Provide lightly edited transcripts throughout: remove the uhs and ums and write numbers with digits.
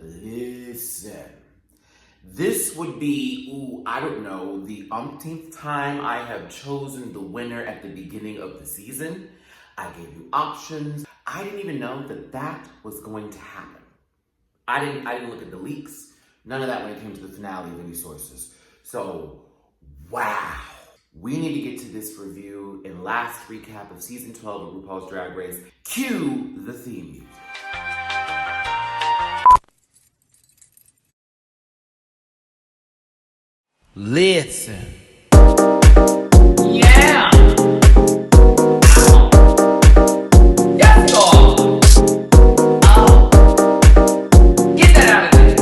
Listen. This would be, I don't know, the umpteenth time I have chosen the winner at the beginning of the season. I gave you options. I didn't even know that that was going to happen. I didn't look at the leaks. None of that when it came to the finale of any sources. So, wow. We need to get to this review and last recap of season 12 of RuPaul's Drag Race. Cue the theme music. Listen. Yeah! Yes, God! Oh. Get that out of there.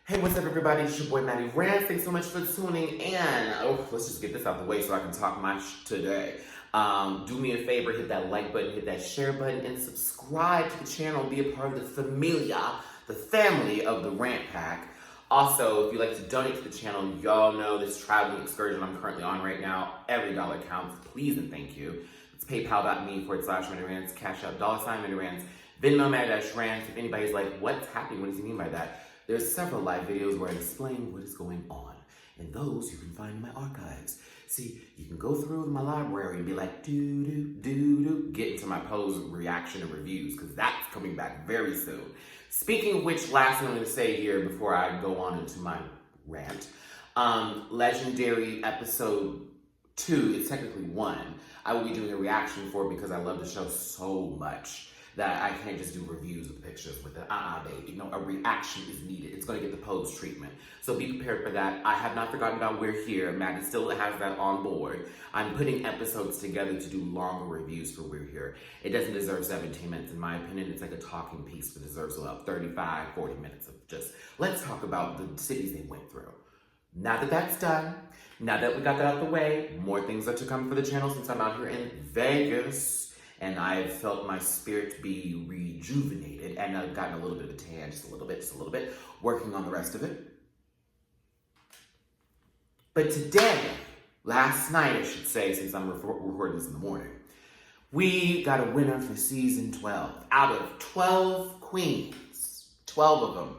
Hey, what's up, everybody? It's your boy, Matty Rants. Thanks so much for tuning in. Let's just get this out of the way so I can talk my today. Do me a favor, hit that like button, hit that share button, and subscribe to the channel. Be a part of the familia, the family of the Rant Pack. Also, if you'd like to donate to the channel, y'all know this traveling excursion I'm currently on right now. Every dollar counts. Please and thank you. It's paypal.me/MattyRants, Cash App $MattyRants, Venmo MattyRants. If anybody's like, what's happening? What does he mean by that? There's several live videos where I explain what is going on, and those you can find in my archives. See, you can go through my library and be like, get into my pose reaction and reviews, because that's coming back very soon. Speaking of which, last thing I'm going to say here before I go on into my rant, Legendary episode 2, it's technically 1, I will be doing a reaction for because I love the show so much that I can't just do reviews with pictures with it. Baby. No, a reaction is needed. It's going to get the pose treatment. So be prepared for that. I have not forgotten about We're Here. Matty still has that on board. I'm putting episodes together to do longer reviews for We're Here. It doesn't deserve 17 minutes, in my opinion. It's like a talking piece that deserves about 35, 40 minutes of just, let's talk about the cities they went through. Now that that's done, now that we got that out of the way, more things are to come for the channel since I'm out here in Vegas. And I've felt my spirit be rejuvenated, and I've gotten a little bit of a tan, just a little bit, working on the rest of it. But today, last night I should say, since I'm recording this in the morning, we got a winner for season 12. Out of 12 queens, 12 of them,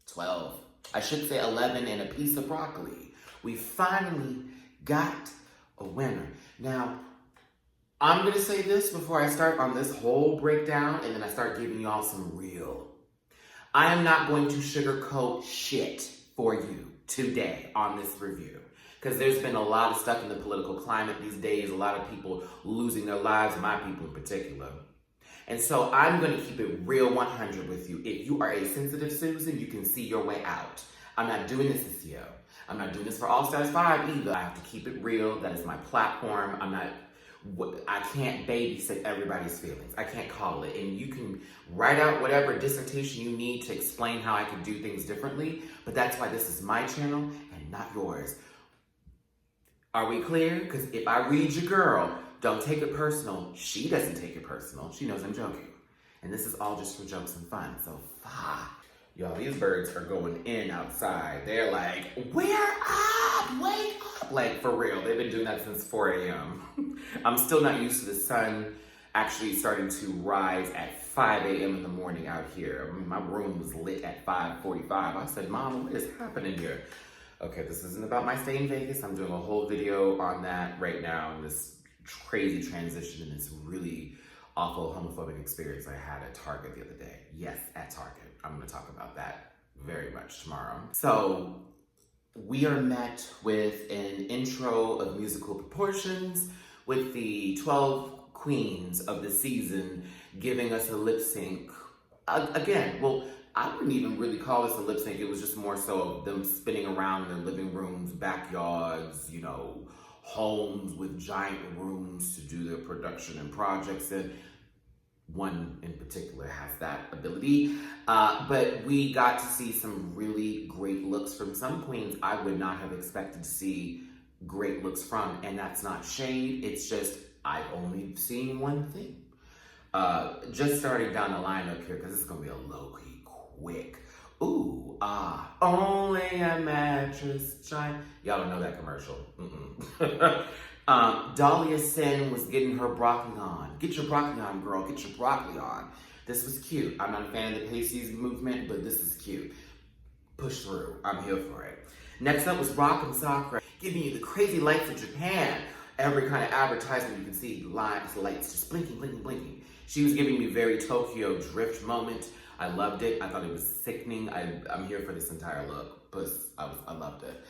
12, I should say 11 and a piece of broccoli, we finally got a winner. Now, I'm going to say this before I start on this whole breakdown, and then I start giving y'all some real. I am not going to sugarcoat shit for you today on this review, because there's been a lot of stuff in the political climate these days, a lot of people losing their lives, my people in particular. And so I'm going to keep it real 100 with you. If you are a sensitive Susan, you can see your way out. I'm not doing this year. I'm not doing this for All Stars 5 either. I have to keep it real. That is my platform. I can't babysit everybody's feelings. I can't call it. And you can write out whatever dissertation you need to explain how I can do things differently, but that's why this is my channel and not yours. Are we clear? Because if I read your girl, don't take it personal. She doesn't take it personal. She knows I'm joking. And this is all just for jokes and fun. So, y'all, these birds are going in outside. They're like, we're up, wake up. Like, for real, they've been doing that since 4 a.m. I'm still not used to the sun actually starting to rise at 5 a.m. in the morning out here. I mean, my room was lit at 5:45. I said, Mom, what is happening here? Okay, this isn't about my stay in Vegas. I'm doing a whole video on that right now, in this crazy transition and this really awful homophobic experience I had at Target the other day. Yes, at Target. I'm going to talk about that very much tomorrow. So, we are met with an intro of musical proportions with the 12 queens of the season giving us a lip sync. Again, well, I wouldn't even really call this a lip sync. It was just more so of them spinning around in their living rooms, backyards, you know, homes with giant rooms to do their production and projects in. One in particular has that ability. But we got to see some really great looks from some queens I would not have expected to see great looks from. And that's not shade. It's just, I've only seen one thing. Just starting down the line up here, because it's going to be a low-key Only a mattress shine. Y'all don't know that commercial. Dahlia Sin was getting her broccoli on. Get your broccoli on, girl. Get your broccoli on. This was cute. I'm not a fan of the pasties movement, but this is cute. Push through. I'm here for it. Next up was Rock and Sakura, giving you the crazy lights of Japan. Every kind of advertisement you can see, lights just blinking, blinking, blinking. She was giving me very Tokyo Drift moment. I loved it. I thought it was sickening. I'm here for this entire look. I loved it.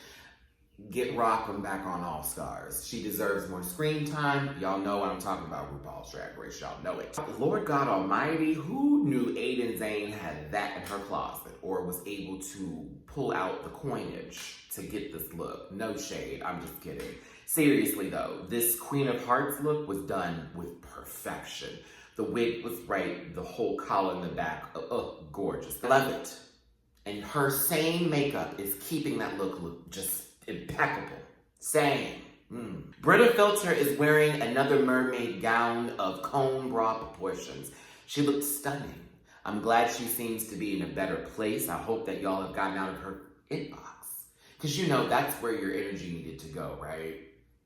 Get Rock'em back on All Stars. She deserves more screen time. Y'all know what I'm talking about, RuPaul's Drag Race. Y'all know it. Lord God Almighty, who knew Aiden Zane had that in her closet or was able to pull out the coinage to get this look? No shade. I'm just kidding. Seriously though, this Queen of Hearts look was done with perfection. The wig was right, the whole collar in the back, gorgeous. I love it. And her same makeup is keeping that look just impeccable. Same. Britta Filter is wearing another mermaid gown of cone bra proportions. She looks stunning. I'm glad she seems to be in a better place. I hope that y'all have gotten out of her inbox. Because you know that's where your energy needed to go, right?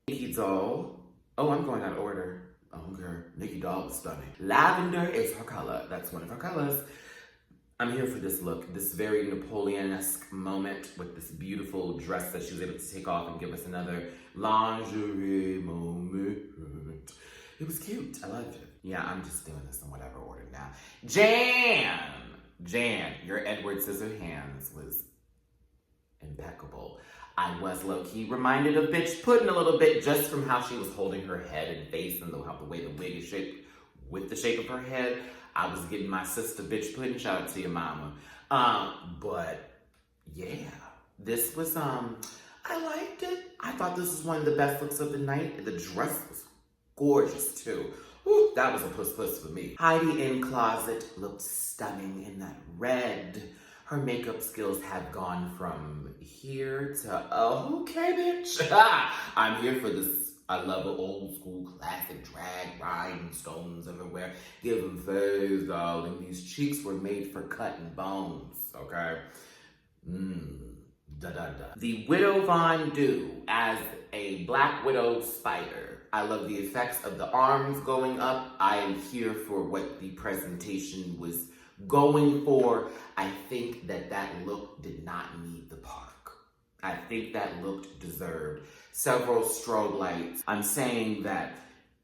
Nikki Doll. Oh, I'm going out of order. Okay. Nikki Doll is stunning. Lavender is her color. That's one of her colors. I'm here for this look, this very Napoleon-esque moment with this beautiful dress that she was able to take off and give us another lingerie moment. It was cute. I loved it. Yeah, I'm just doing this in whatever order now. Jan, your Edward Scissorhands was impeccable. I was low-key reminded of Bitch Puddin' a little bit just from how she was holding her head and face and the way the wig is shaped with the shape of her head. I was getting my sister Bitch Puddin', shout out to your mama. But yeah, this was, I liked it. I thought this was one of the best looks of the night. The dress was gorgeous too. Ooh, that was a puss for me. Heidi in Closet looked stunning in that red. Her makeup skills have gone from here to, oh, okay, bitch. I'm here for this. I love an old school classic drag, rhinestones everywhere. Give them face, darling. These cheeks were made for cutting bones, okay? The Widow Von Du as a Black Widow spider. I love the effects of the arms going up. I am here for what the presentation was going for. I think that look did not need the park. I think that look deserved several strobe lights. I'm saying that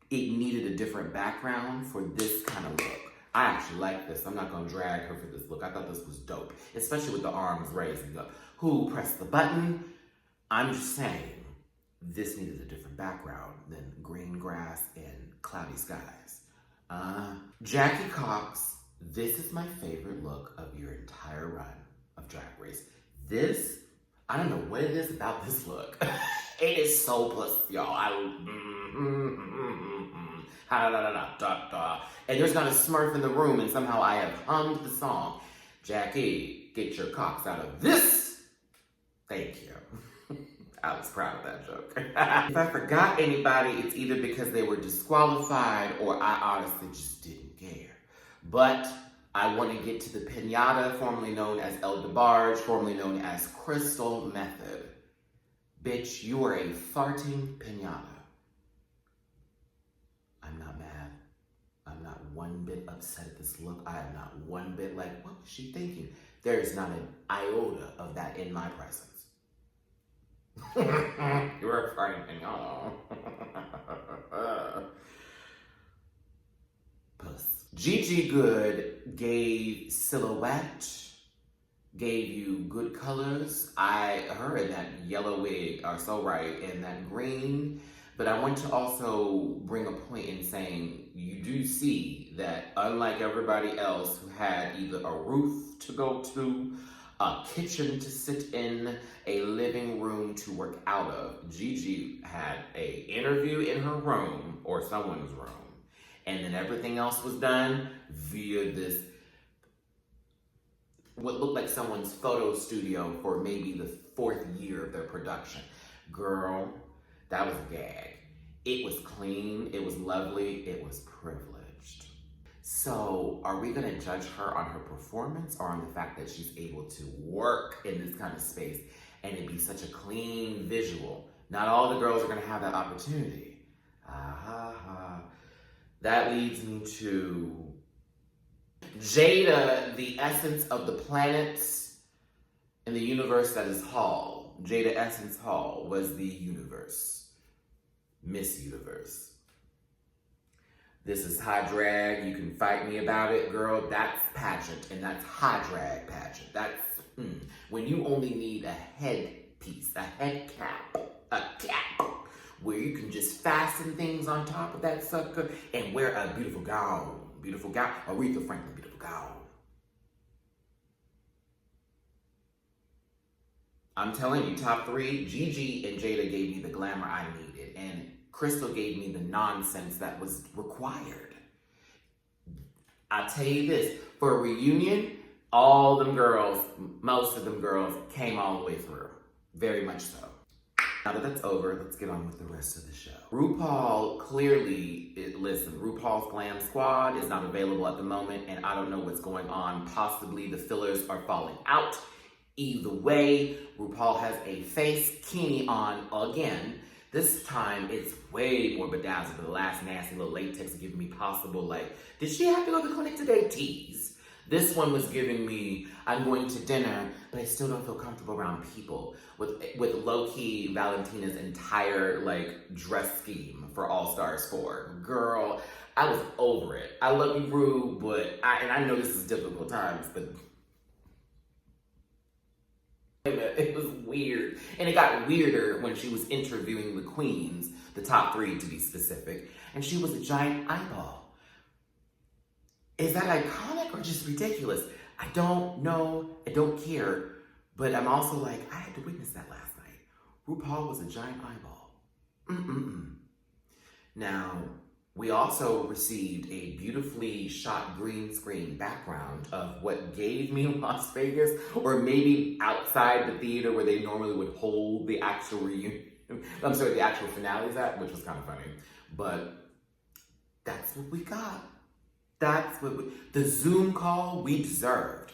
it needed a different background for this kind of look. I actually like this. I'm not gonna drag her for this look. I thought this was dope, especially with the arms raising up. Who pressed the button? I'm just saying, this needed a different background than green grass and cloudy skies. Jackie Cox, this is my favorite look of your entire run of Drag Race. This, I don't know what it is about this look. It is so pussy, y'all. And there's not a smurf in the room, and somehow I have hummed the song. Jackie, get your cocks out of this. Thank you. I was proud of that joke. If I forgot anybody, it's either because they were disqualified or I honestly just didn't care. But I want to get to the pinata, formerly known as El DeBarge, formerly known as Crystal Method. Bitch, you are a farting pinata. I'm not mad. I'm not one bit upset at this look. I am not one bit like, what was she thinking? There is not an iota of that in my presence. You're a farting pinata. Puss. Gigi Good gave silhouette, gave you good colors. Her and that yellow wig are so right, and that green. But I want to also bring a point in saying you do see that unlike everybody else who had either a roof to go to, a kitchen to sit in, a living room to work out of, Gigi had an interview in her room or someone's room. And then everything else was done via this, what looked like someone's photo studio for maybe the 4th year of their production. Girl, that was a gag. It was clean, it was lovely, it was privileged. So are we gonna judge her on her performance or on the fact that she's able to work in this kind of space and it be such a clean visual? Not all the girls are gonna have that opportunity. That leads me to Jada, the essence of the planets in the universe that is Hall. Jada Essence Hall was the universe. Miss Universe. This is high drag. You can fight me about it, girl. That's pageant, and that's high drag pageant. That's when you only need a headpiece, a head cap, a cap, where you can just fasten things on top of that sucker and wear a beautiful gown. Beautiful gown. Aretha Franklin, beautiful gown. I'm telling you, top three, Gigi and Jada gave me the glamour I needed, and Crystal gave me the nonsense that was required. I'll tell you this, for a reunion, all them girls, most of them girls, came all the way through. Very much so. Now that that's over, let's get on with the rest of the show. RuPaul clearly, listen, RuPaul's Glam Squad is not available at the moment, and I don't know what's going on. Possibly the fillers are falling out. Either way, RuPaul has a face bikini on again. This time, it's way more bedazzled than the last nasty little latex giving me possible, like, did she have to go to the clinic today? Tease. This one was giving me, I'm going to dinner, but I still don't feel comfortable around people. With low-key Valentina's entire, like, dress scheme for All Stars 4. Girl, I was over it. I love you, Ru, but, I know this is difficult times, but it was weird. And it got weirder when she was interviewing the queens, the top three to be specific, and she was a giant eyeball. Is that iconic or just ridiculous? I don't know, I don't care, but I'm also like, I had to witness that last night. RuPaul was a giant eyeball. Now, we also received a beautifully shot green screen background of what gave me Las Vegas, or maybe outside the theater where they normally would hold the actual reunion. I'm sorry, the actual finales at, which was kind of funny. But that's what we got. That's what the Zoom call we deserved.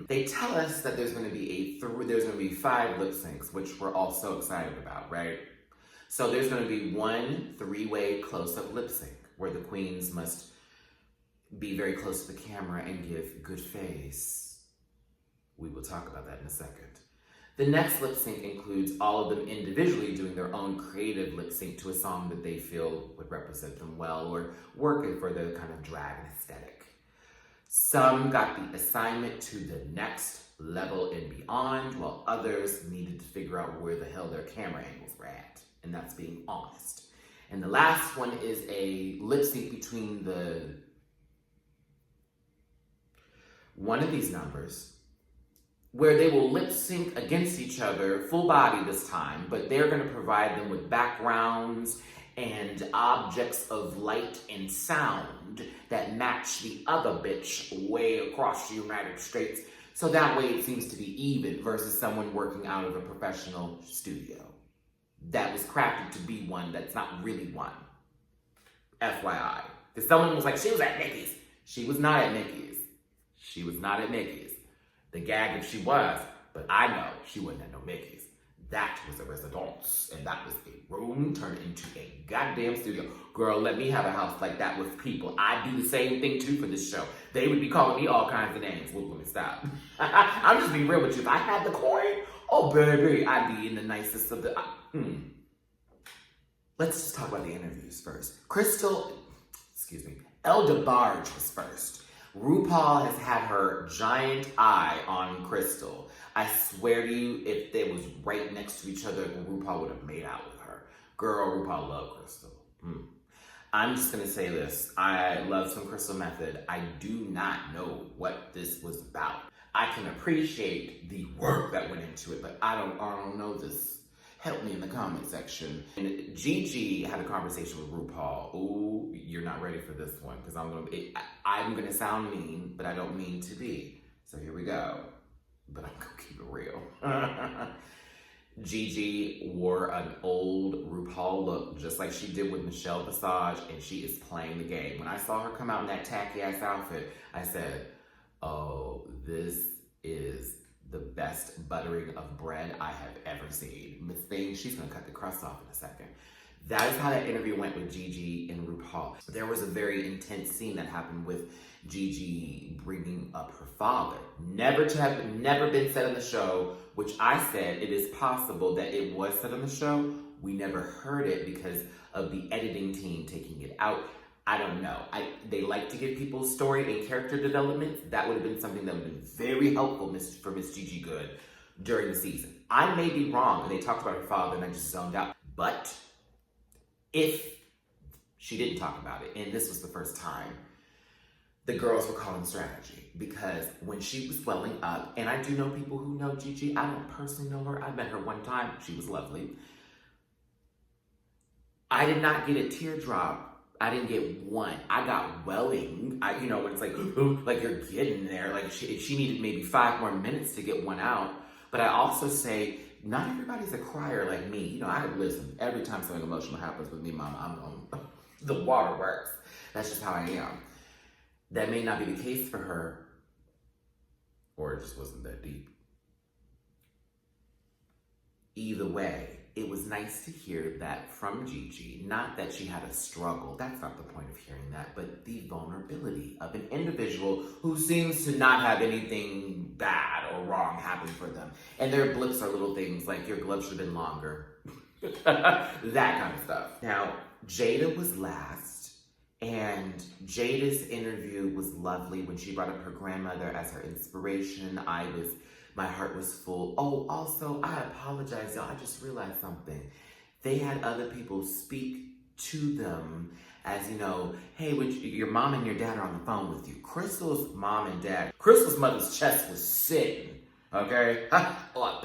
They tell us that there's going to be there's going to be 5 lip syncs, which we're all so excited about, right? So there's going to be 1 3-way close-up lip sync where the queens must be very close to the camera and give good face. We will talk about that in a second. The next lip sync includes all of them individually doing their own creative lip sync to a song that they feel would represent them well or working for their kind of drag aesthetic. Some got the assignment to the next level and beyond, while others needed to figure out where the hell their camera angles were at, and that's being honest. And the last one is a lip sync between one of these numbers, where they will lip sync against each other, full body this time, but they're going to provide them with backgrounds and objects of light and sound that match the other bitch way across the United States. So that way it seems to be even versus someone working out of a professional studio that was crafted to be one that's not really one. FYI. Because someone was like, she was at Mickey's. She was not at Mickey's. She was not at Mickey's. The gag if she was, but I know she wasn't at no Mickey's. That was a residence, and that was a room turned into a goddamn studio. Girl, let me have a house like that with people. I do the same thing too for this show. They would be calling me all kinds of names. Well, let me stop. I'm just being real with you. If I had the coin, oh baby, I'd be in the nicest of the... Let's just talk about the interviews first. Elda Barge was first. RuPaul has had her giant eye on Crystal. I swear to you, if they was right next to each other, RuPaul would have made out with her. Girl, RuPaul loved Crystal. I'm just going to say this. I love some Crystal Method. I do not know what this was about. I can appreciate the work that went into it, but I don't know this. Help me in the comment section. And Gigi had a conversation with RuPaul. Ooh, you're not ready for this one because I'm gonna sound mean, but I don't mean to be. So here we go. But I'm gonna keep it real. Gigi wore an old RuPaul look, just like she did with Michelle Visage, and she is playing the game. When I saw her come out in that tacky-ass outfit, I said, oh, this is the best buttering of bread I have ever seen. Miss Thing, she's gonna cut the crust off in a second. That is how that interview went with Gigi and RuPaul. There was a very intense scene that happened with Gigi bringing up her father. Never been said on the show, which I said it is possible that it was said on the show. We never heard it because of the editing team taking it out. I don't know. They like to give people story and character development. That would have been something that would have been very helpful for Miss Gigi Goode during the season. I may be wrong, and they talked about her father, and I just zoned out. But if she didn't talk about it, and this was the first time, the girls were calling strategy, because when she was swelling up, and I do know people who know Gigi, I don't personally know her, I met her one time, she was lovely. I did not get a teardrop. I didn't get one. I got welling. When it's like, like you're getting there. Like she needed maybe 5 more minutes to get one out. But I also say, not everybody's a crier like me. I listen, every time something emotional happens with me, Mama, I'm on the waterworks. That's just how I am. That may not be the case for her, or it just wasn't that deep. Either way, it was nice to hear that from Gigi. Not that she had a struggle. That's not the point of hearing that, but the vulnerability of an individual who seems to not have anything bad or wrong happen for them. And their blips are little things like your gloves should have been longer. That kind of stuff. Now, Jada was last, and Jada's interview was lovely when she brought up her grandmother as her inspiration. My heart was full. Oh, also, I apologize, y'all. I just realized something. They had other people speak to them as, hey, your mom and your dad are on the phone with you. Crystal's mom and dad, Crystal's mother's chest was sitting, okay? Up.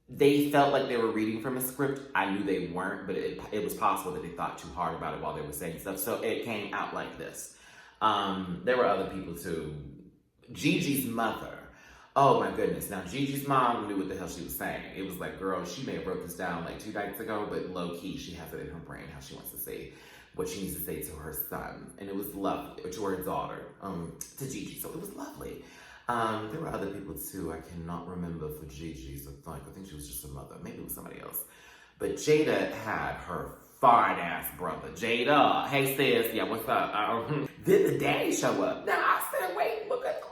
They felt like they were reading from a script. I knew they weren't, but it was possible that they thought too hard about it while they were saying stuff. So it came out like this. There were other people too. Gigi's mother. Oh my goodness. Now, Gigi's mom knew what the hell she was saying. It was like, girl, she may have wrote this down like 2 nights ago, but low key, she has it in her brain how she wants to say what she needs to say to her son. And it was lovely, or to her daughter, to Gigi. So it was lovely. There were other people too. I cannot remember for Gigi's. I think she was just a mother. Maybe it was somebody else. But Jada had her fine ass brother. Jada, hey sis, yeah, what's up? Did the daddy show up? Now I said, wait, look at the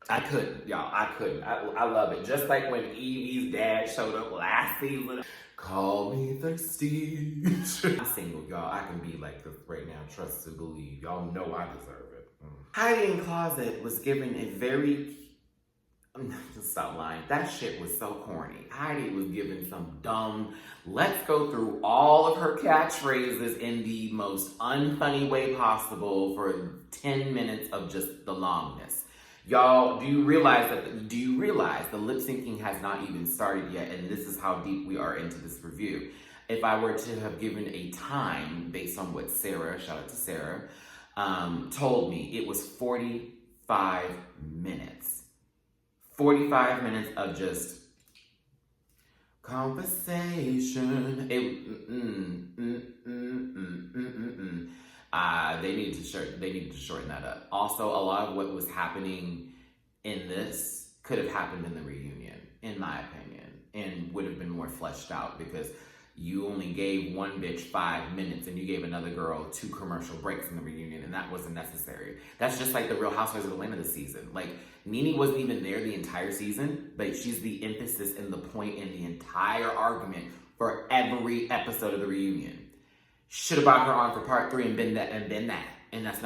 I couldn't, y'all. I couldn't. I love it. Just like when Evie's dad showed up last season. Call me thirsty. I'm single, y'all. I can be like this right now. Trust to believe. Y'all know I deserve it. Hiding Closet was given a very... Stop lying. That shit was so corny. Heidi was given some dumb, let's go through all of her catchphrases in the most unfunny way possible for 10 minutes of just the longness. Y'all, do you realize the lip syncing has not even started yet, and this is how deep we are into this review. If I were to have given a time based on what Sarah, shout out to Sarah, told me, it was 45 minutes. 45 minutes of just conversation. They needed to shorten that up. Also, a lot of what was happening in this could have happened in the reunion, in my opinion, and would have been more fleshed out, because you only gave one bitch 5 minutes and you gave another girl 2 commercial breaks in the reunion, and that wasn't necessary. That's just like the Real Housewives of Atlanta this season. Like, Nene wasn't even there the entire season, but she's the emphasis and the point in the entire argument for every episode of the reunion. Should have brought her on for part 3 and been that. And that's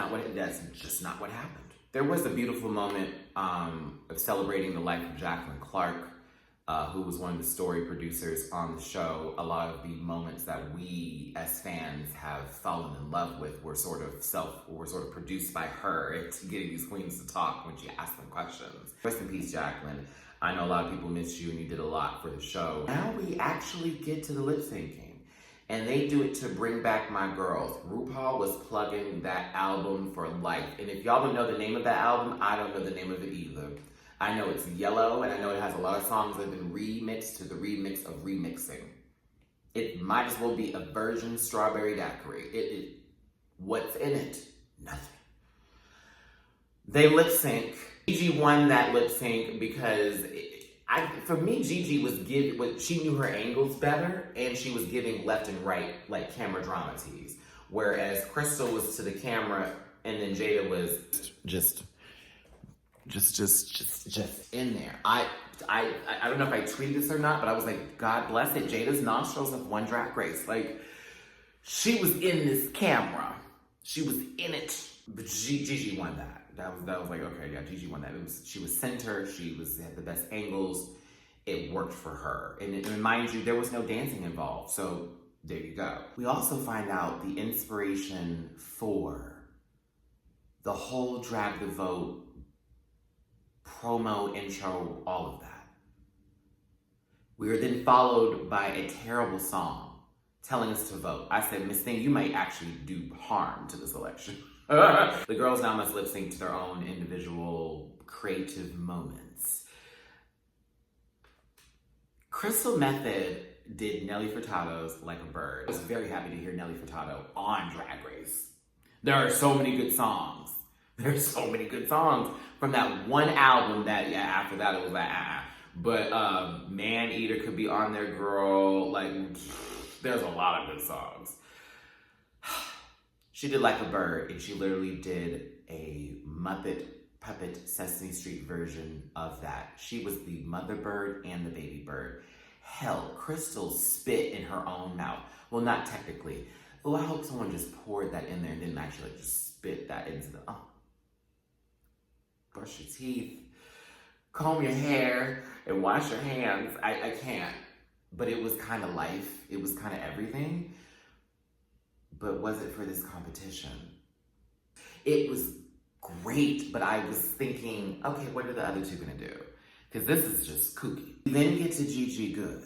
just not what happened. There was a beautiful moment of celebrating the life of Jacqueline Clark, who was one of the story producers on the show. A lot of the moments that we as fans have fallen in love with were sort of produced by her, to getting these queens to talk when she asked them questions. Rest in peace, Jacqueline. I know a lot of people missed you and you did a lot for the show. Now we actually get to the lip syncing. And they do it to bring back my girls. RuPaul was plugging that album for life. And if y'all don't know the name of that album, I don't know the name of it either. I know it's yellow, and I know it has a lot of songs that have been remixed to the remix of remixing. It might as well be a virgin strawberry daiquiri. What's in it? Nothing. They lip sync. Gigi won that lip sync because for me, Gigi she knew her angles better, and she was giving left and right like camera drama tease. Whereas Crystal was to the camera, and then Jada was just in there. I don't know if I tweeted this or not, but I was like, God bless it. Jada's nostrils have won Drag Race. Like, she was in this camera. She was in it. But Gigi won that. That was like, okay, yeah, Gigi won that. She was center. She had the best angles. It worked for her. And mind you, there was no dancing involved. So there you go. We also find out the inspiration for the whole Drag the Vote promo, intro, all of that. We are then followed by a terrible song telling us to vote. I said, Miss Thing, you might actually do harm to this election. The girls now must lip sync to their own individual creative moments. Crystal Method did Nelly Furtado's Like a Bird. I was very happy to hear Nelly Furtado on Drag Race. There are so many good songs. There's so many good songs from that one album that, yeah, after that it was like, But Man Eater could be on there, girl. Like, there's a lot of good songs. She did Like a Bird, and she literally did a Muppet Puppet Sesame Street version of that. She was the mother bird and the baby bird. Hell, Crystal spit in her own mouth. Well, not technically. Oh, I hope someone just poured that in there and didn't actually just spit that into the, brush your teeth, comb your hair, and wash your hands. I can't. But it was kind of life. It was kind of everything. But was it for this competition? It was great, but I was thinking, okay, what are the other two gonna do? Because this is just kooky. We then get to Gigi Good.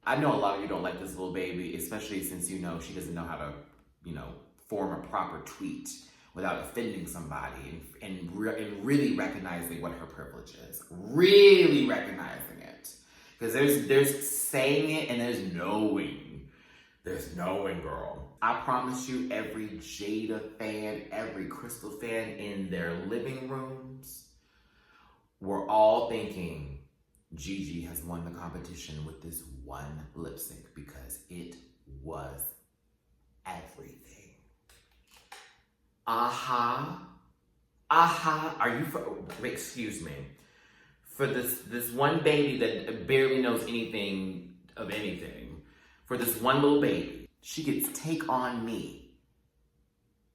I know a lot of you don't like this little baby, especially since you know she doesn't know how to, form a proper tweet without offending somebody and really recognizing what her privilege is. Really recognizing it. Because there's saying it and there's knowing. There's knowing, girl. I promise you, every Jada fan, every Crystal fan in their living rooms were all thinking Gigi has won the competition with this one lip sync because it was everything. Excuse me. For this one baby that barely knows anything of anything, for this one little baby, she gets Take On Me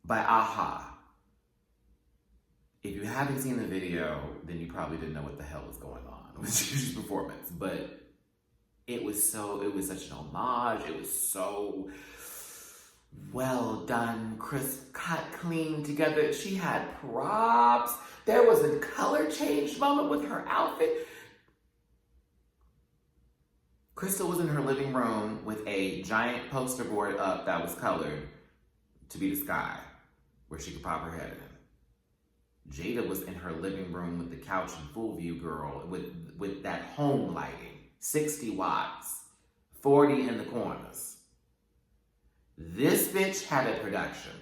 by Aha. If you haven't seen the video, then you probably didn't know what the hell was going on with Gigi's performance. But it was such an homage. It was so well done, crisp, cut, clean together. She had props. There was a color change moment with her outfit. Crystal was in her living room with a giant poster board up that was colored to be the sky, where she could pop her head in. Jada was in her living room with the couch in full view, girl, with that home lighting, 60 watts, 40 in the corners. This bitch had a production.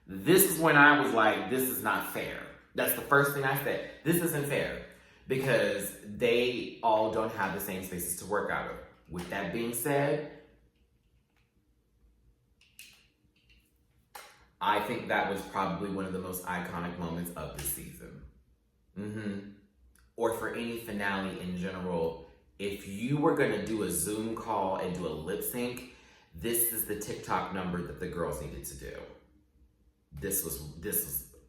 This is when I was like, this is not fair. That's the first thing I said. This isn't fair because they all don't have the same spaces to work out of. With that being said, I think that was probably one of the most iconic moments of the season. Or for any finale in general. If you were gonna do a Zoom call and do a lip sync, this is the TikTok number that the girls needed to do. This was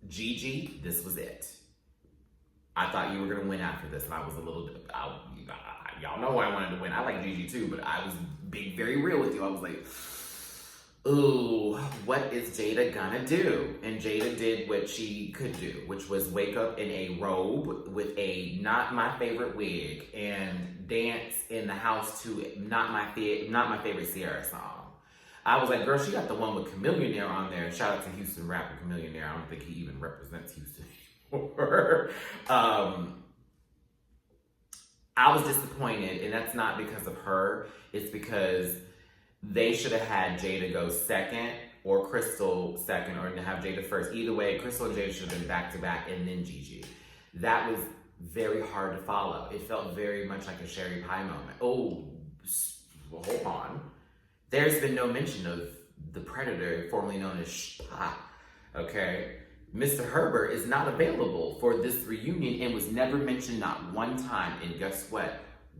Gigi, this was it. I thought you were gonna win after this, and I was a little bit, y'all know I wanted to win. I like Gigi too, but I was being very real with you. I was like, ooh, what is Jada gonna do? And Jada did what she could do, which was wake up in a robe with a not my favorite wig and dance in the house to not my favorite Sierra song. I was like, girl, she got the one with Chameleonaire on there. Shout out to Houston rapper Chameleonaire. I don't think he even represents Houston anymore. before. I was disappointed, and that's not because of her. It's because they should have had Jada go second or Crystal second, or to have Jada first. Either way, Crystal and Jada should have been back to back, and then Gigi. That was very hard to follow. It felt very much like a Sherry Pie moment. Oh, well, hold on. There's been no mention of the Predator, formerly known as Shah. Okay? Mr. Herbert is not available for this reunion and was never mentioned not one time. And guess what?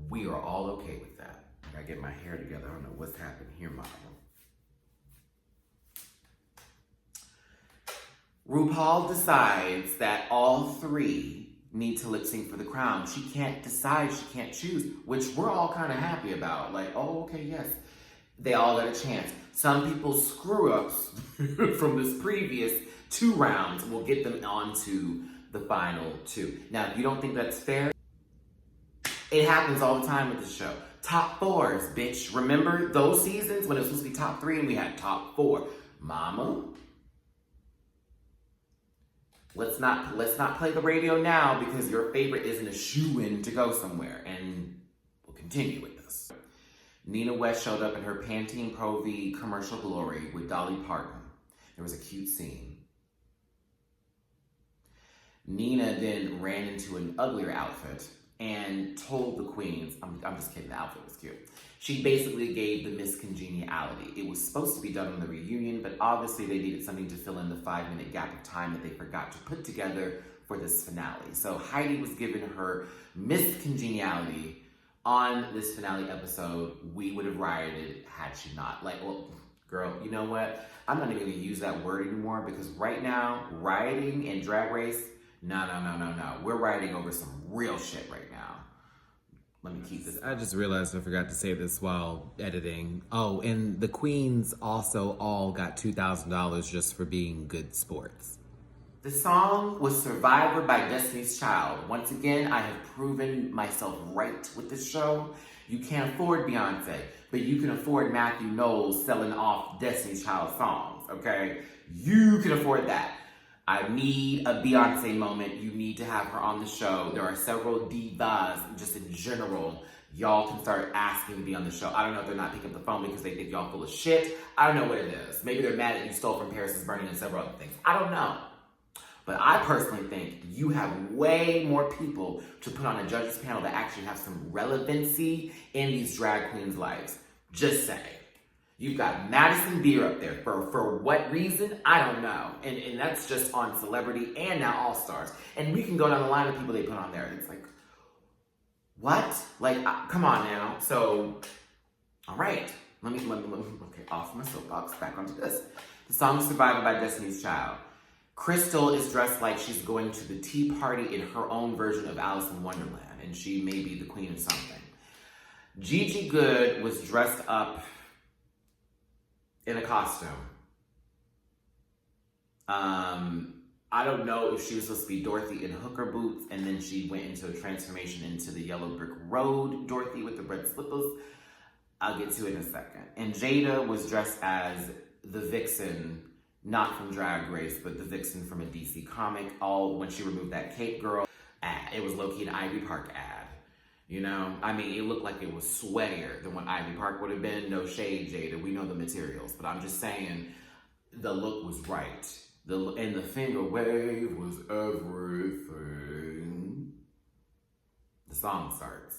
We are all okay with that. I gotta get my hair together. I don't know what's happening here, Mama. RuPaul decides that all three need to lip sync for the crown. She can't decide, she can't choose, which we're all kind of happy about. Like, oh, okay, yes. They all got a chance. Some people's screw-ups from this previous 2 rounds will get them onto the final 2. Now, if you don't think that's fair, it happens all the time with this show. Top 4s, bitch. Remember those seasons when it was supposed to be top 3 and we had top 4? Mama, let's not play the radio now because your favorite isn't a shoo-in to go somewhere, and we'll continue with this. Nina West showed up in her Pantene Pro V commercial glory with Dolly Parton. There was a cute scene. Nina then ran into an uglier outfit and told the queens, I'm just kidding, the outfit was cute. She basically gave the Miss Congeniality. It was supposed to be done on the reunion, but obviously they needed something to fill in the 5-minute gap of time that they forgot to put together for this finale. So Heidi was given her Miss Congeniality on this finale episode. We would have rioted had she not. Like, well, girl, you know what? I'm not even gonna use that word anymore because right now, rioting and Drag Race, no. We're rioting over some real shit right now. Let me keep this. I just realized I forgot to say this while editing. Oh, and the queens also all got $2,000 just for being good sports. The song was Survivor by Destiny's Child. Once again, I have proven myself right with this show. You can't afford Beyonce, but you can afford Matthew Knowles selling off Destiny's Child songs, okay? You can afford that. I need a Beyonce moment. You need to have her on the show. There are several divas, just in general. Y'all can start asking to be on the show. I don't know if they're not picking up the phone because they think y'all full of shit. I don't know what it is. Maybe they're mad that you stole from Paris is Burning and several other things. I don't know. But I personally think you have way more people to put on a judges panel that actually have some relevancy in these drag queens' lives. Just saying. You've got Madison Beer up there. For what reason? I don't know. And that's just on Celebrity and now All Stars. And we can go down the line of people they put on there. It's like, what? Like, come on now. So, all right. Let me, okay, off my soapbox, back onto this. The song is Survivor by Destiny's Child. Crystal is dressed like she's going to the tea party in her own version of Alice in Wonderland. And she may be the queen of something. Gigi Good was dressed up in a costume. I don't know if she was supposed to be Dorothy in hooker boots and then she went into a transformation into the Yellow Brick Road Dorothy with the red slippers. I'll get to it in a second. And Jada was dressed as the Vixen, not from Drag Race, but the Vixen from a DC comic. All when she removed that cape girl ad. It was low-key an Ivy Park ad. You know, I mean, it looked like it was sweatier than what Ivy Park would have been. No shade, Jada. We know the materials. But I'm just saying, the look was right. And the finger wave was everything. The song starts.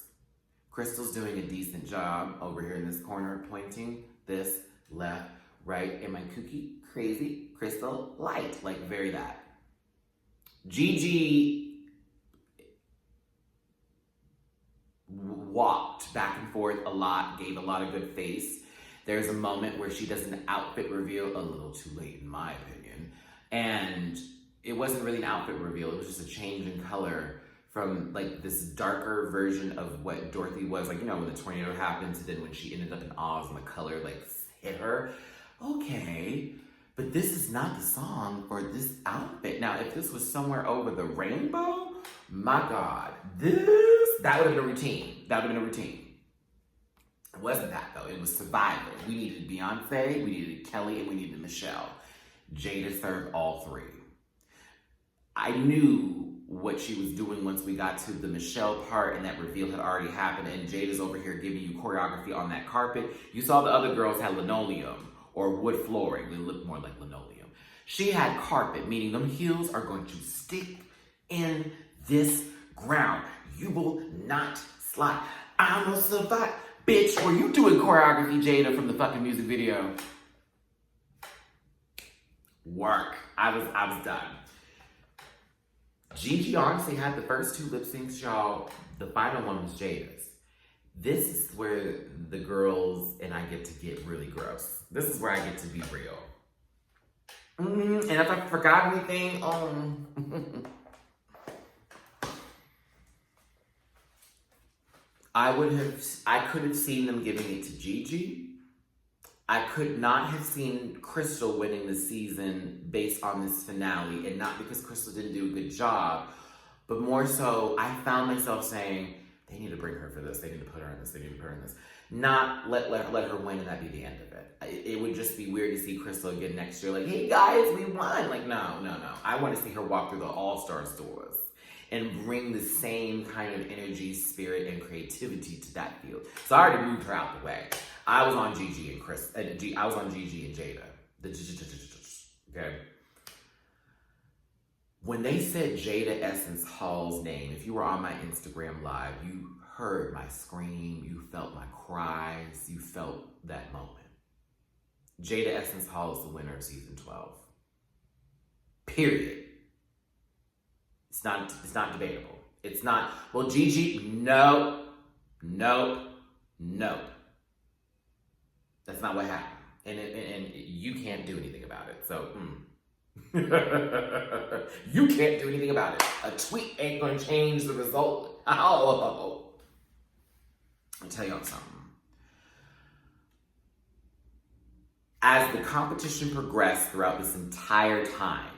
Crystal's doing a decent job over here in this corner, pointing this, left, right. Am I kooky, crazy, Crystal, light? Like, very that. Gigi walked back and forth a lot, gave a lot of good face. There's a moment where she does an outfit reveal, a little too late in my opinion, and it wasn't really an outfit reveal, it was just a change in color from like this darker version of what Dorothy was, like, you know, when the tornado happened to then when she ended up in Oz and the color like hit her. Okay, but this is not the song for this outfit. Now, if this was somewhere over the rainbow, my God, that would have been a routine. That would have been a routine. It wasn't that, though. It was Survivor. We needed Beyonce, we needed Kelly, and we needed Michelle. Jada served all three. I knew what she was doing once we got to the Michelle part and that reveal had already happened, and Jada's over here giving you choreography on that carpet. You saw the other girls had linoleum or wood flooring. They looked more like linoleum. She had carpet, meaning them heels are going to stick in this ground. You will not slide. I'm gonna survive. Bitch, were you doing choreography, Jada, from the fucking music video? Work. I was done. Gigi honestly had the first two lip syncs, y'all. The final one was Jada's. This is where the girls and I get to get really gross. This is where I get to be real. And if I forgot anything, I could have seen them giving it to Gigi. I could not have seen Crystal winning the season based on this finale, and not because Crystal didn't do a good job, but more so, I found myself saying, they need to bring her for this, they need to put her in this, they need to put her in this. Not let her win and that be the end of it. It would just be weird to see Crystal again next year, like, hey guys, we won. Like, no. I want to see her walk through the All-Stars doors and bring the same kind of energy, spirit, and creativity to that field. So I already moved her out the way. I was on Gigi and I was on Gigi and Jada. Okay. When they said Jada Essence Hall's name, if you were on my Instagram live, you heard my scream, you felt my cries, you felt that moment. Jada Essence Hall is the winner of season 12. Period. It's not debatable. It's not, well, Gigi, no. That's not what happened. And you can't do anything about it. So, you can't do anything about it. A tweet ain't gonna change the result. I'll tell y'all something. As the competition progressed throughout this entire time,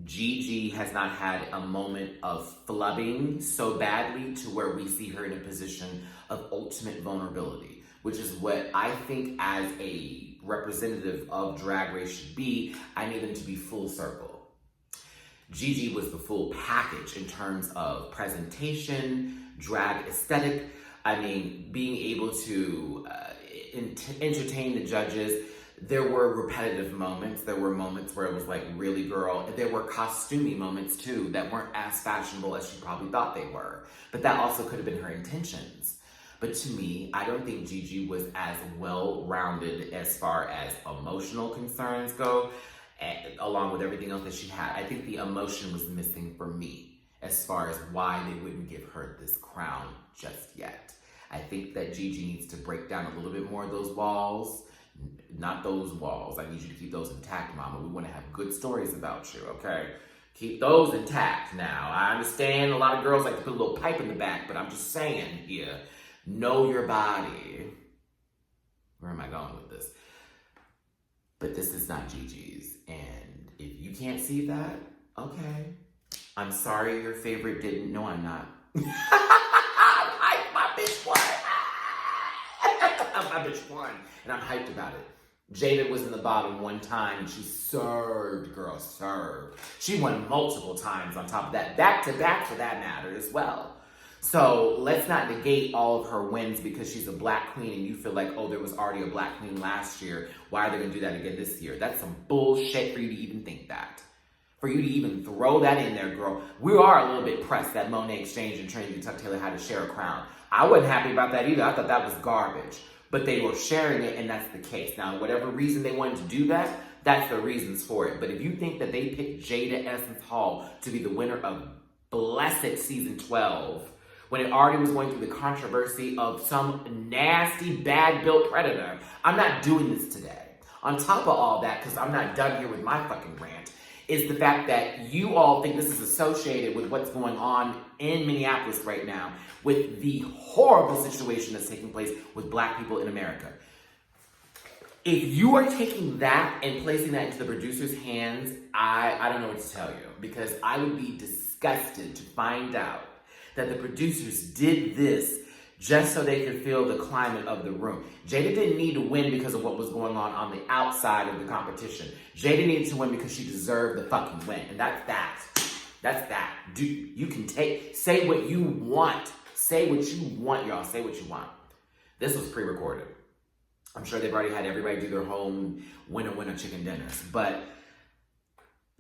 Gigi has not had a moment of flubbing so badly to where we see her in a position of ultimate vulnerability, which is what I think as a representative of Drag Race should be. I need them to be full circle. Gigi was the full package in terms of presentation, drag aesthetic. I mean, being able to entertain the judges. There were repetitive moments. There were moments where it was like, really, girl? There were costumey moments too that weren't as fashionable as she probably thought they were. But that also could have been her intentions. But to me, I don't think Gigi was as well-rounded as far as emotional concerns go, along with everything else that she had. I think the emotion was missing for me as far as why they wouldn't give her this crown just yet. I think that Gigi needs to break down a little bit more of those walls. Not those walls. I need you to keep those intact, mama. We want to have good stories about you, okay? Keep those intact now. I understand a lot of girls like to put a little pipe in the back, but I'm just saying here, know your body. Where am I going with this? But this is not Gigi's. And if you can't see that, okay. I'm sorry your favorite didn't. No, I'm not. My bitch won. My bitch won. And I'm hyped about it. Jada was in the bottom one time and she served, girl, served. She won multiple times on top of that, back to back for that matter as well. So let's not negate all of her wins because she's a black queen and you feel like, oh, there was already a black queen last year. Why are they gonna do that again this year? That's some bullshit for you to even think that. For you to even throw that in there, girl. We are a little bit pressed that Monet Exchange and Trinity Tuck Taylor had to share a crown. I wasn't happy about that either. I thought that was garbage. But they were sharing it, and that's the case. Now, whatever reason they wanted to do that, that's the reasons for it. But if you think that they picked Jada Essence Hall to be the winner of Blessed Season 12, when it already was going through the controversy of some nasty, bad-built predator, I'm not doing this today. On top of all that, because I'm not done here with my fucking rant, is the fact that you all think this is associated with what's going on in Minneapolis right now, with the horrible situation that's taking place with black people in America. If you are taking that and placing that into the producer's hands, I don't know what to tell you, because I would be disgusted to find out that the producers did this just so they could feel the climate of the room. Jada didn't need to win because of what was going on the outside of the competition. Jada needed to win because she deserved the fucking win, and that's that. That's that. You can say what you want. Say what you want, y'all. Say what you want. This was pre-recorded. I'm sure they've already had everybody do their home winner chicken dinners. But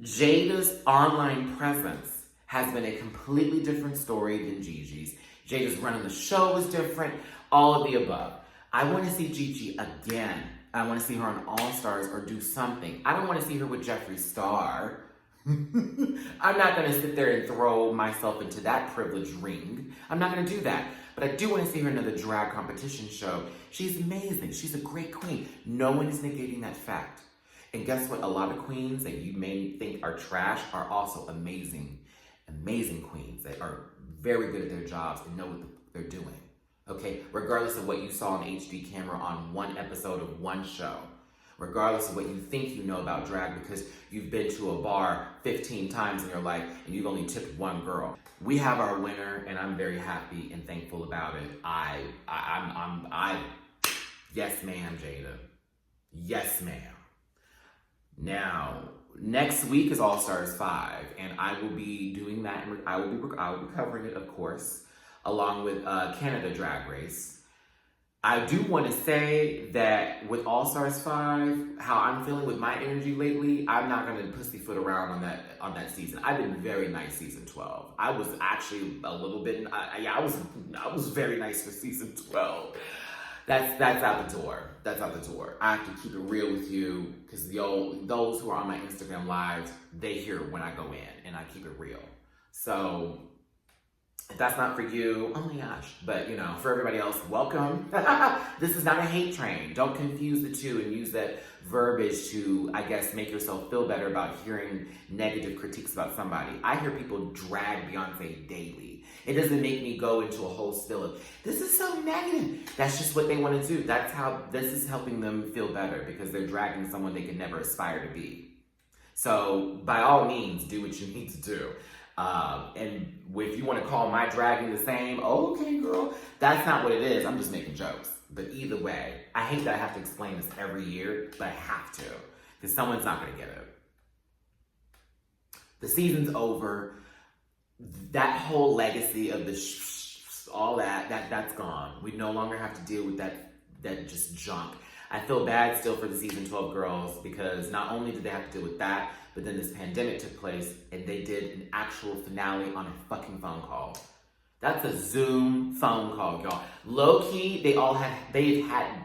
Jada's online presence has been a completely different story than Gigi's. Jada's running the show is different. All of the above. I want to see Gigi again. I want to see her on All Stars or do something. I don't want to see her with Jeffree Star. I'm not going to sit there and throw myself into that privilege ring. I'm not going to do that. But I do want to see her in another drag competition show. She's amazing. She's a great queen. No one is negating that fact. And guess what? A lot of queens that you may think are trash are also amazing, amazing queens that are very good at their jobs and know what they're doing. Okay? Regardless of what you saw on HD camera on one episode of one show. Regardless of what you think you know about drag because you've been to a bar 15 times in your life and you've only tipped one girl. We have our winner and I'm very happy and thankful about it. Yes ma'am, Jada. Yes ma'am. Now, next week is All Stars 5 and I will be doing that. I will be covering it, of course, along with Canada Drag Race. I do want to say that with All Stars 5, how I'm feeling with my energy lately, I'm not going to pussyfoot around on that season. I've been very nice season 12. I was actually a little bit, I was very nice for season 12. That's out the door. That's out the door. I have to keep it real with you because those who are on my Instagram lives, they hear when I go in and I keep it real. So if that's not for you, oh my gosh. But, for everybody else, welcome. This is not a hate train. Don't confuse the two and use that verbiage to, I guess, make yourself feel better about hearing negative critiques about somebody. I hear people drag Beyonce daily. It doesn't make me go into a whole spill of, this is so negative. That's just what they want to do. That's how this is helping them feel better because they're dragging someone they can never aspire to be. So, by all means, do what you need to do. And if you want to call my dragging the same, okay, girl, that's not what it is. I'm just making jokes. But either way, I hate that I have to explain this every year, but I have to because someone's not going to get it. The season's over. That whole legacy of the all that's gone. We no longer have to deal with that just junk. I feel bad still for the season 12 girls because not only did they have to deal with that, but then this pandemic took place and they did an actual finale on a fucking phone call. That's a Zoom phone call, y'all. Low key,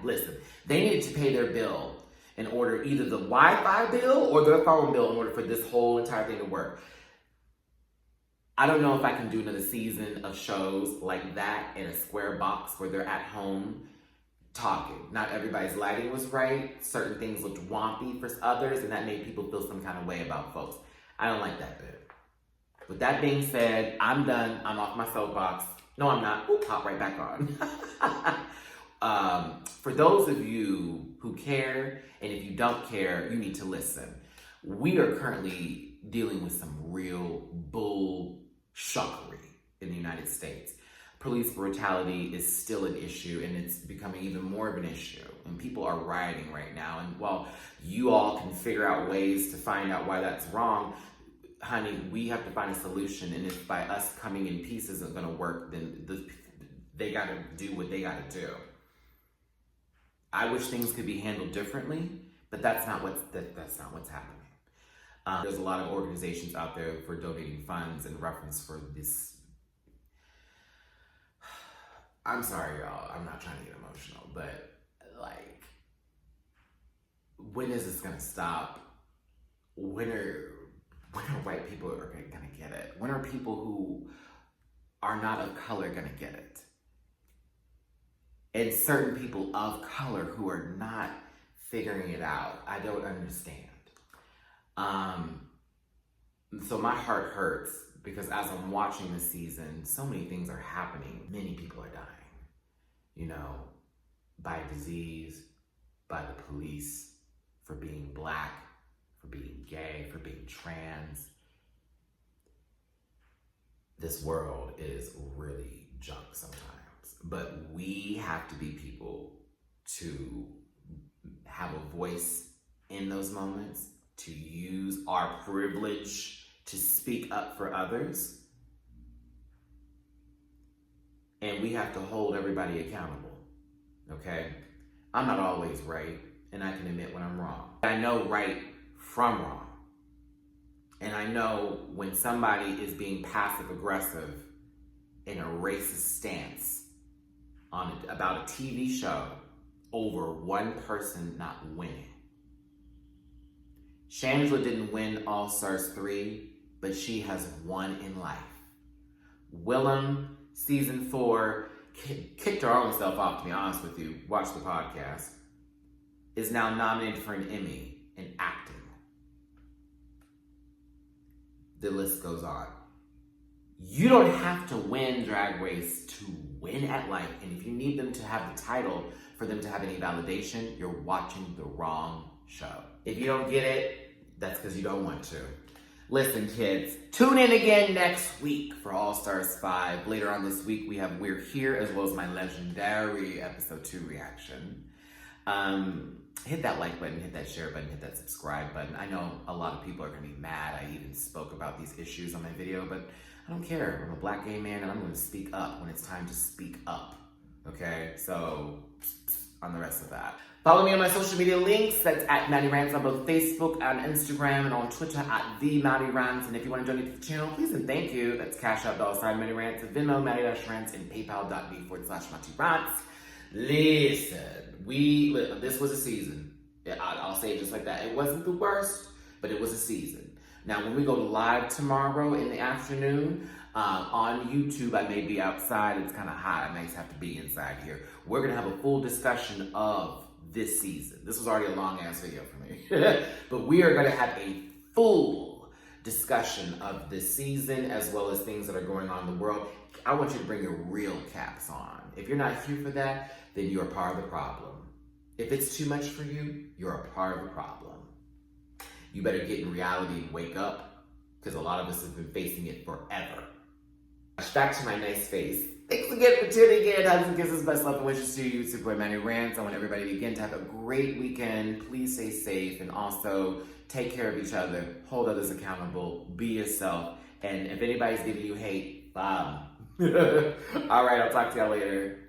listen, they needed to pay their bill in order, either the Wi-Fi bill or their phone bill in order for this whole entire thing to work. I don't know if I can do another season of shows like that in a square box where they're at home talking. Not everybody's lighting was right. Certain things looked wompy for others, and that made people feel some kind of way about folks. I don't like that bit. With that being said, I'm done. I'm off my soapbox. No, I'm not. Ooh, pop right back on. For those of you who care, and if you don't care, you need to listen. We are currently dealing with some real bull shuckery in the United States. Police brutality is still an issue and it's becoming even more of an issue. And people are rioting right now. And while you all can figure out ways to find out why that's wrong, honey, we have to find a solution. And if by us coming in peace isn't going to work, then they got to do what they got to do. I wish things could be handled differently, but that's not what's happening. There's a lot of organizations out there for donating funds in reference for this. I'm sorry, y'all. I'm not trying to get emotional, but when is this gonna stop? When are white people gonna get it? When are people who are not of color gonna get it? And certain people of color who are not figuring it out. I don't understand. So my heart hurts because as I'm watching this season, so many things are happening. Many people are dying, by disease, by the police, for being Black, for being gay, for being trans. This world is really junk sometimes, but we have to be people to have a voice in those moments, to use our privilege to speak up for others. And we have to hold everybody accountable, okay? I'm not always right, and I can admit when I'm wrong. I know right from wrong. And I know when somebody is being passive-aggressive in a racist stance about a TV show over one person not winning. Shangela didn't win All Stars 3, but she has won in life. Willem, season 4, kicked her own self off, to be honest with you. Watch the podcast. Is now nominated for an Emmy in acting. The list goes on. You don't have to win Drag Race to win at life. And if you need them to have the title for them to have any validation, you're watching the wrong show. If you don't get it, that's because you don't want to. Listen, kids, tune in again next week for All Stars 5. Later on this week, we have We're Here, as well as my legendary episode 2 reaction. Hit that like button, hit that share button, hit that subscribe button. I know a lot of people are going to be mad. I even spoke about these issues on my video, but I don't care. I'm a black gay man, and I'm going to speak up when it's time to speak up. Okay? So, on the rest of that. Follow me on my social media links. That's at Matty Rants on both Facebook and Instagram, and on Twitter at the Matty Rants. And if you want to donate to the channel, please and thank you. That's Cash App, $Matty Rants, Venmo, Matty-Rants, and PayPal.me/MattyRants. Listen, this was a season. I'll say it just like that. It wasn't the worst, but it was a season. Now, when we go live tomorrow in the afternoon on YouTube, I may be outside. It's kind of hot. I may have to be inside here. We're going to have a full discussion of this season. This was already a long-ass video for me. But we are going to have a full discussion of this season, as well as things that are going on in the world. I want you to bring your real caps on. If you're not here for that, then you're a part of the problem. If it's too much for you, you're a part of the problem. You better get in reality and wake up, because a lot of us have been facing it forever. Back to my nice face. Thanks again for tuning in. Hugs and kisses, best love and wishes to you. It's your boy Matty Rants. I want everybody again to have a great weekend. Please stay safe, and also take care of each other. Hold others accountable. Be yourself. And if anybody's giving you hate, all right, I'll talk to y'all later.